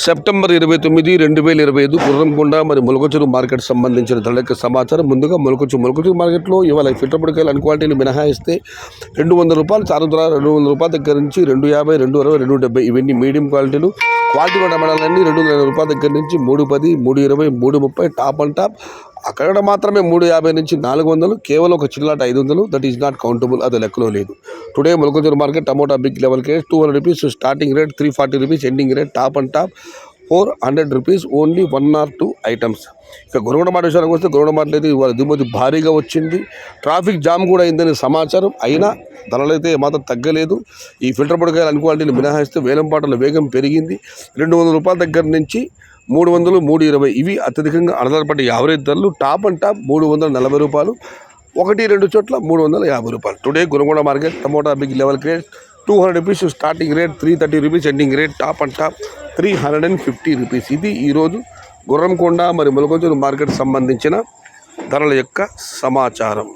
September 29, 2025 Gurramkonda మరి మొలకచూరు market సంబంధించిన ధరల సమాచారం. ముందుగా మొలకచూరు మార్కెట్లో ఇవాళ ఫిల్టర్ పొడికాయలు అన్ క్వాలిటీని మినహాయిస్తే ₹200 చారు ధర ₹200 దగ్గర నుంచి ₹250, ₹260, ₹270 ఇవన్నీ మీడియం క్వాలిటీలు. క్వాలిటీ టమాటాలన్నీ ₹200 దగ్గర నుంచి ₹310, ₹320, ₹330 టాప్ అండ్ టాప్. అక్కడ మాత్రమే ₹350 నుంచి ₹400, కేవలం ఒక చిల్లాట ₹500. దట్ ఈస్ నాట్ కౌంటబుల్, అది లెక్కలో లేదు. Today Molakachuru market tomato big level case ₹200 starting rate, ₹340 ending rate, top and top ₹400 only 1 or 2 items. ఇక గొరగొండ మాట విషయానికి వస్తే గొరగొండ మార్కెట్ అయితే ఇవాళ దిగుమతి భారీగా వచ్చింది. ట్రాఫిక్ జామ్ కూడా అయిందని సమాచారం. అయినా ధరలు అయితే మాత్రం తగ్గలేదు. ఈ ఫిల్టర్ పొడికాయలు అన్ క్వాలిటీని మినహాయిస్తే వేలంపాటల వేగం పెరిగింది. ₹200 దగ్గర నుంచి ₹300, ₹320 ఇవి అత్యధికంగా ఆధారపడి యావరేజ్ ధరలు. టాప్ అండ్ టాప్ ₹340, 1-2 చోట్ల ₹350. Today Goragonda market tomato big level grade ₹200 starting rate, ₹330 ending rate, top and top ₹350. ఇది ఈరోజు గుర్రంకొండ మరి మొలకచూరు మార్కెట్ సంబంధించిన ధరల యొక్క సమాచారం.